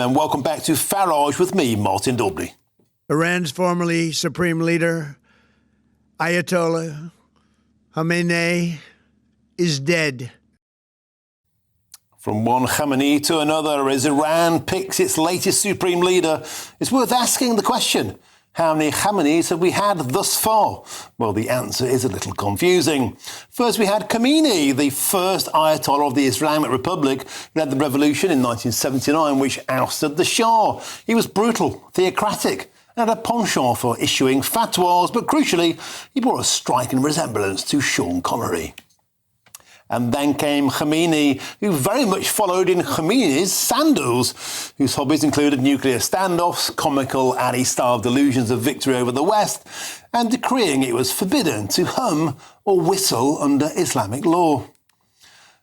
And welcome back to Farage with me, Martin Dalby. Iran's formerly supreme leader, Ayatollah Khamenei, is dead. From one Khamenei to another, as Iran picks its latest supreme leader, it's worth asking the question, how many Khameneis have we had thus far? Well, the answer is a little confusing. First, we had Khomeini, the first Ayatollah of the Islamic Republic, who led the revolution in 1979, which ousted the Shah. He was brutal, theocratic, and had a penchant for issuing fatwas, but crucially, he bore a striking resemblance to Sean Connery. And then came Khomeini, who very much followed in Khomeini's sandals, whose hobbies included nuclear standoffs, comical Ali-style delusions of victory over the West, and decreeing it was forbidden to hum or whistle under Islamic law.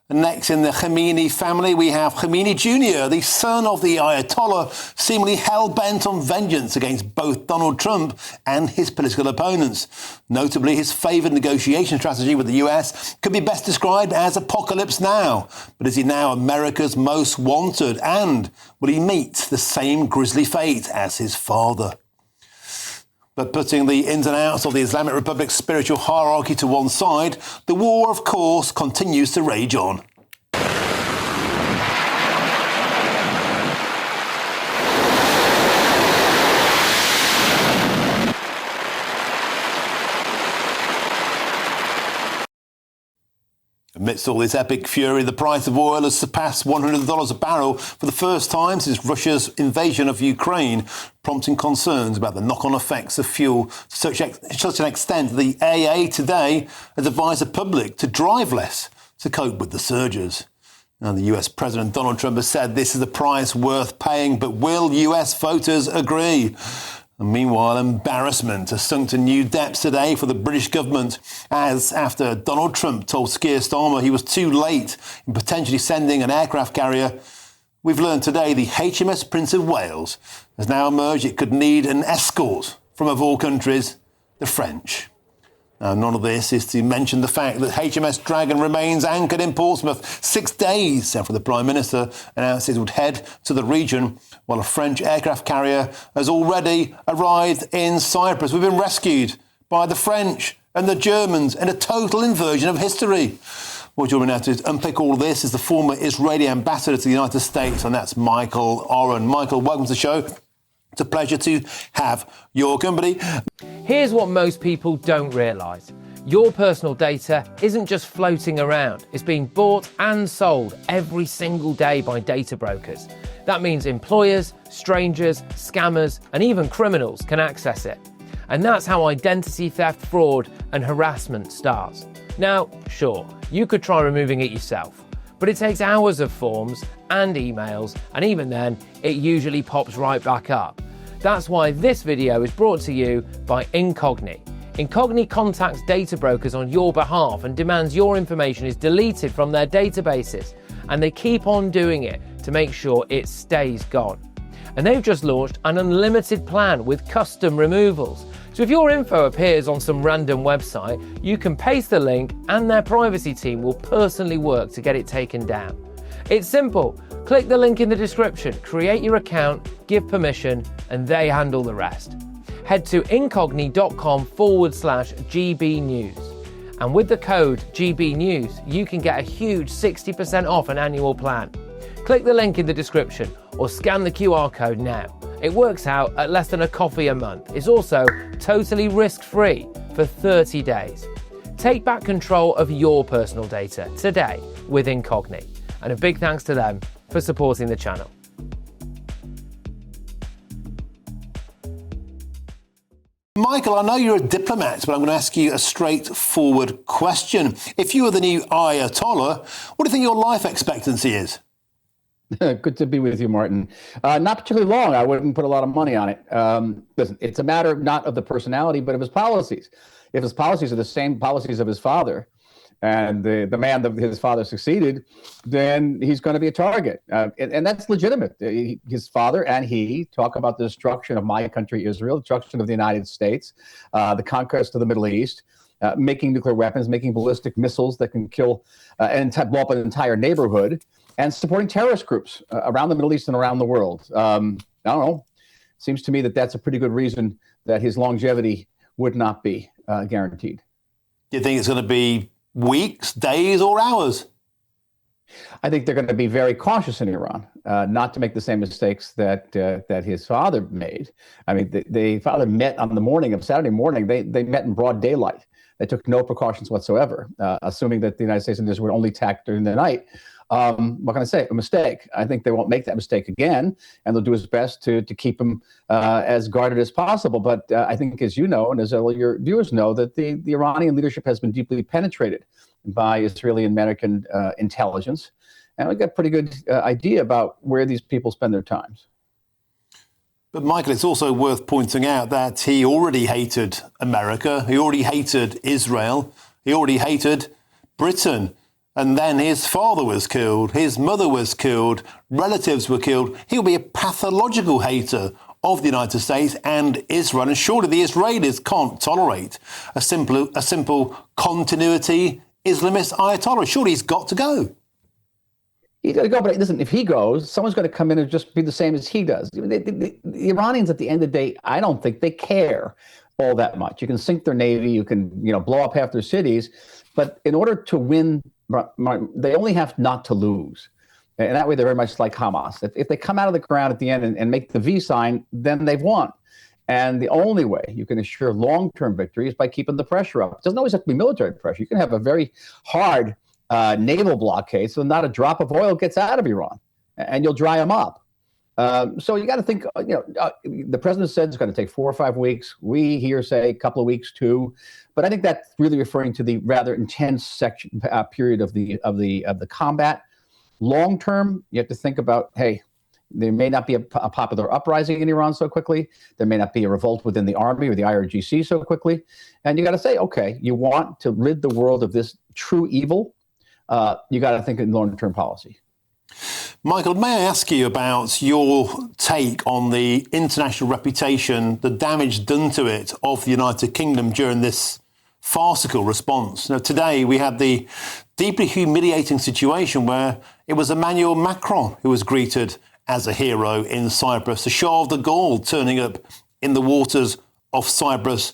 And next in the Khomeini family, we have Khomeini Jr., the son of the Ayatollah, seemingly hell-bent on vengeance against both Donald Trump and his political opponents. Notably, his favoured negotiation strategy with the US could be best described as apocalypse now. But is he now America's most wanted? And will he meet the same grisly fate as his father? But putting the ins and outs of the Islamic Republic's spiritual hierarchy to one side, the war, of course, continues to rage on. Amidst all this epic fury, the price of oil has surpassed $100 a barrel for the first time since Russia's invasion of Ukraine, prompting concerns about the knock-on effects of fuel to such an extent that the AA today has advised the public to drive less to cope with the surges. Now, the US President Donald Trump has said this is a price worth paying, but will US voters agree? And meanwhile, embarrassment has sunk to new depths today for the British government as, after Donald Trump told Keir Starmer he was too late in potentially sending an aircraft carrier, we've learned today the HMS Prince of Wales has now emerged it could need an escort from, of all countries, the French. Now, none of this is to mention the fact that HMS Dragon remains anchored in Portsmouth 6 days after the Prime Minister announced it would head to the region, while a French aircraft carrier has already arrived in Cyprus. We've been rescued by the French and the Germans in a total inversion of history. Well, joining me now to unpick all this is the former Israeli ambassador to the United States, and that's Michael Oren. Michael, welcome to the show. It's a pleasure to have your company. Here's what most people don't realise. Your personal data isn't just floating around. It's being bought and sold every single day by data brokers. That means employers, strangers, scammers, and even criminals can access it. And that's how identity theft, fraud, and harassment starts. Now, sure, you could try removing it yourself, but it takes hours of forms and emails, and even then, it usually pops right back up. That's why this video is brought to you by Incogni. Incogni contacts data brokers on your behalf and demands your information is deleted from their databases, and they keep on doing it to make sure it stays gone. And they've just launched an unlimited plan with custom removals. So if your info appears on some random website, you can paste the link and their privacy team will personally work to get it taken down. It's simple. Click the link in the description, create your account, give permission, and they handle the rest. Head to incogni.com/GB News. And with the code GB News, you can get a huge 60% off an annual plan. Click the link in the description or scan the QR code now. It works out at less than a coffee a month. It's also totally risk-free for 30 days. Take back control of your personal data today with Incogni. And a big thanks to them for supporting the channel. Michael, I know you're a diplomat, but I'm going to ask you a straightforward question. If you were the new Ayatollah, what do you think your life expectancy is? Good to be with you, Martin. Not particularly long. I wouldn't put a lot of money on it. Listen, it's a matter not of the personality, but of his policies. If his policies are the same policies of his father, and the man that his father succeeded, then he's going to be a target. And that's legitimate. His father and he talk about the destruction of my country, Israel, destruction of the United States, the conquest of the Middle East, making nuclear weapons, making ballistic missiles that can kill and blow up an entire neighborhood. and supporting terrorist groups around the Middle East and around the world. I don't know. Seems to me that that's a pretty good reason that his longevity would not be guaranteed. Do you think it's going to be weeks, days, or hours? I think they're going to be very cautious in Iran, not to make the same mistakes that his father made. I mean, the father met on the morning of Saturday morning. They met in broad daylight. They took no precautions whatsoever, assuming that the United States and Israel would only attack during the night. What can I say? A mistake. I think they won't make that mistake again, and they'll do his best to keep him as guarded as possible. But I think, as you know, and as all your viewers know, that the Iranian leadership has been deeply penetrated by Israeli and American intelligence, and we got a pretty good idea about where these people spend their times. But Michael, it's also worth pointing out that he already hated America, he already hated Israel, he already hated Britain. And then his father was killed, his mother was killed, relatives were killed. He'll be a pathological hater of the United States and Israel. And surely the Israelis can't tolerate a simple continuity Islamist Ayatollah. Surely he's got to go. He's got to go, but listen, if he goes, someone's going to come in and just be the same as he does. The Iranians, at the end of the day, I don't think they care all that much. You can sink their navy, you can blow up half their cities, but in order to win, they only have not to lose. And that way they're very much like Hamas. If they come out of the ground at the end and make the V sign, then they've won. And the only way you can assure long-term victory is by keeping the pressure up. It doesn't always have to be military pressure. You can have a very hard naval blockade, so not a drop of oil gets out of Iran, and you'll dry them up. So you got to think, the president said it's going to take 4 or 5 weeks. We here say a couple of weeks too, but I think that's really referring to the rather intense period of the combat. Long term, you have to think about, hey, there may not be a popular uprising in Iran so quickly. There may not be a revolt within the army or the IRGC so quickly. And you got to say, okay, you want to rid the world of this true evil. You got to think in long-term policy. Michael, may I ask you about your take on the international reputation, the damage done to it of the United Kingdom during this farcical response? Now, today we had the deeply humiliating situation where it was Emmanuel Macron who was greeted as a hero in Cyprus, the Charles de Gaulle turning up in the waters of Cyprus.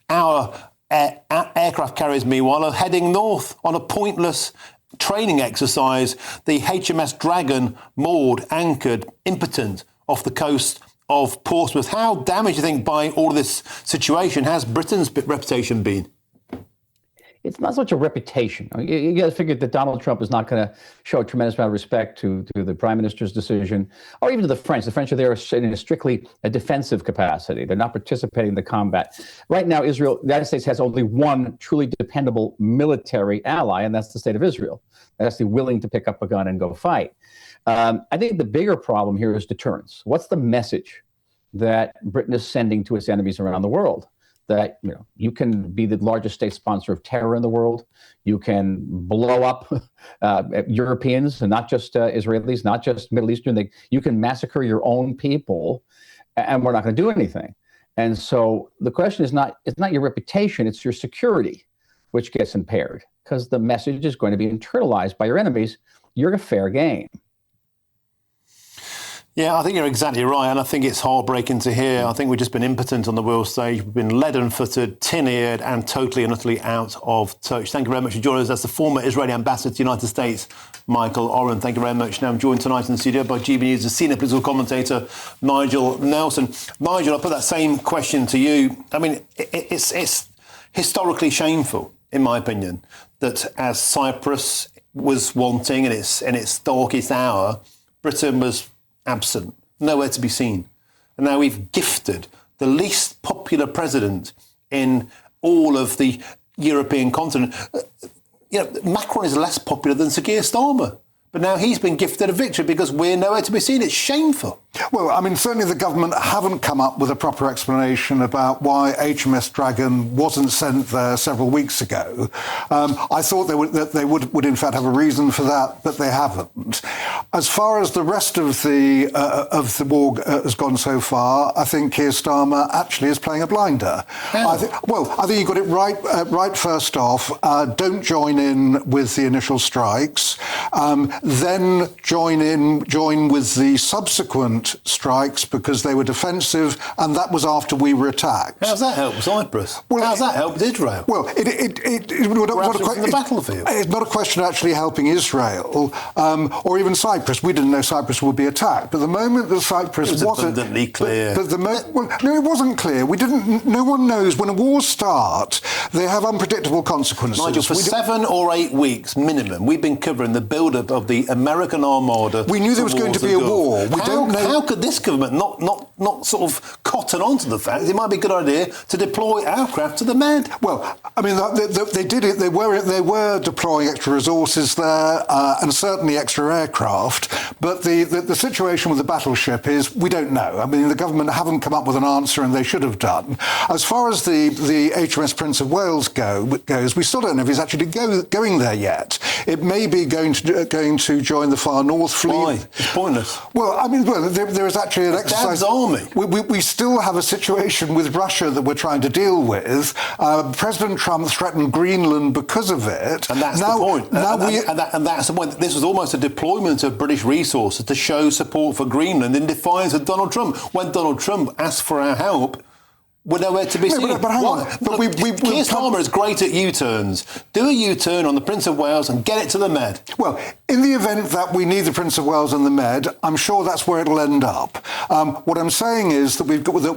Our aircraft carriers, meanwhile, are heading north on a pointless training exercise. The HMS Dragon moored, anchored, impotent off the coast of Portsmouth. How damaged, do you think, by all of this situation has Britain's reputation been? It's not so much a reputation. You got to figure that Donald Trump is not going to show a tremendous amount of respect to the prime minister's decision, or even to the French. The French are there in strictly a defensive capacity. They're not participating in the combat. Right now, the United States has only one truly dependable military ally, and that's the state of Israel. That's the willing to pick up a gun and go fight. I think the bigger problem here is deterrence. What's the message that Britain is sending to its enemies around the world? That you can be the largest state sponsor of terror in the world. You can blow up Europeans, and not just Israelis, not just Middle Eastern. You can massacre your own people, and we're not going to do anything. And so the question is it's not your reputation, it's your security, which gets impaired, because the message is going to be internalized by your enemies. You're a fair game. Yeah, I think you're exactly right, and I think it's heartbreaking to hear. I think we've just been impotent on the world stage. We've been leaden-footed, tin-eared, and totally and utterly out of touch. Thank you very much for joining us. That's the former Israeli ambassador to the United States, Michael Oren. Thank you very much. Now I'm joined tonight in the studio by GB News' senior political commentator, Nigel Nelson. Nigel, I'll put that same question to you. I mean, it's historically shameful, in my opinion, that as Cyprus was wanting in its darkest hour, Britain was absent, nowhere to be seen. And now we've gifted the least popular president in all of the European continent. Macron is less popular than Sir Keir Starmer. But now he's been gifted a victory because we're nowhere to be seen. It's shameful. Well, I mean, certainly the government haven't come up with a proper explanation about why HMS Dragon wasn't sent there several weeks ago. I thought they would in fact have a reason for that, but they haven't. As far as the rest of the war has gone so far, I think Keir Starmer actually is playing a blinder. I think you got it right first off. Don't join in with the initial strikes. Then join with the subsequent strikes because they were defensive, and that was after we were attacked. How's that helped Cyprus? How's that helped Israel? Well, the battlefield. It's not a question of actually helping Israel or even Cyprus. We didn't know Cyprus would be attacked, but the moment that Cyprus wasn't abundantly clear. No, it wasn't clear. We didn't. No one knows when a war starts. They have unpredictable consequences. Nigel, for 7 or 8 weeks minimum, we've been covering the build-up of the American Armada. We knew there was going to be a war. How could this government not sort of cotton on to the fact it might be a good idea to deploy aircraft to the Med? Well, I mean, they did it. They were deploying extra resources there and certainly extra aircraft. But the situation with the battleship is we don't know. I mean, the government haven't come up with an answer, and they should have done. As far as the HMS Prince of Wales goes, we still don't know if he's actually going there yet. It may be going to join the Far North Fleet. Why? It's pointless. Well, I mean, there is actually an exercise. Dad's army. We still have a situation with Russia that we're trying to deal with. President Trump threatened Greenland because of it. And that's the point. And that's the point. This was almost a deployment of British resources to show support for Greenland in defiance of Donald Trump. When Donald Trump asked for our help, we're nowhere to be seen. But hang on. Keir Starmer is great at U-turns. Do a U-turn on the Prince of Wales and get it to the Med. Well, in the event that we need the Prince of Wales and the Med, I'm sure that's where it'll end up. What I'm saying is that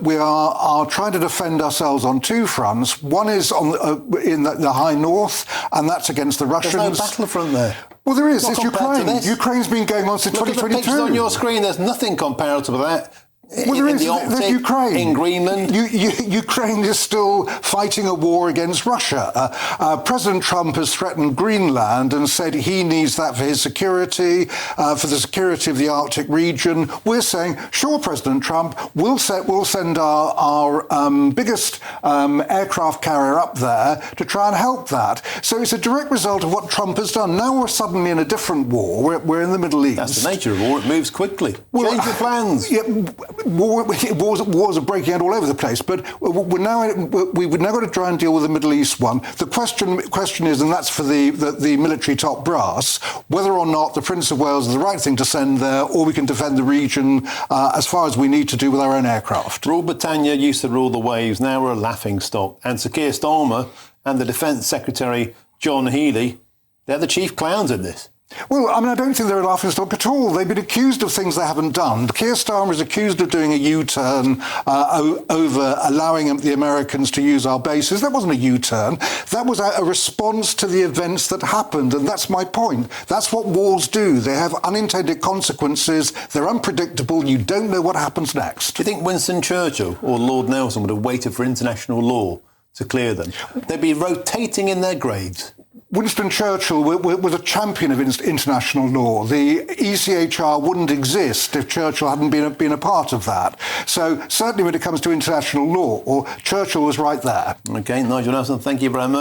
we are trying to defend ourselves on two fronts. One is in the high north, and that's against the Russians. There's no battlefront there. Well, there is. It's Ukraine. Ukraine's been going on since 2022. Look at the pictures on your screen. There's nothing comparable to that. Well, there's Ukraine. In Greenland. Ukraine is still fighting a war against Russia. President Trump has threatened Greenland and said he needs that for his security, for the security of the Arctic region. We're saying, sure, President Trump, we'll send our biggest aircraft carrier up there to try and help that. So it's a direct result of what Trump has done. Now we're suddenly in a different war. We're in the Middle East. That's the nature of war. It moves quickly. Change your plans. Yeah, wars are breaking out all over the place, but we've now got to try and deal with the Middle East one. The question is, and that's for the military top brass, whether or not the Prince of Wales is the right thing to send there, or we can defend the region as far as we need to do with our own aircraft. Rule Britannia used to rule the waves, now we're a laughing stock. And Sir Keir Starmer and the Defence Secretary John Healey, they're the chief clowns in this. Well, I mean, I don't think they're a laughingstock at all. They've been accused of things they haven't done. Keir Starmer is accused of doing a U-turn over allowing the Americans to use our bases. That wasn't a U-turn. That was a response to the events that happened, and that's my point. That's what wars do. They have unintended consequences. They're unpredictable. You don't know what happens next. Do you think Winston Churchill or Lord Nelson would have waited for international law to clear them? They'd be rotating in their graves. Winston Churchill was a champion of international law. The ECHR wouldn't exist if Churchill hadn't been a part of that. So certainly when it comes to international law, Churchill was right there. OK, Nigel Nelson, thank you very much.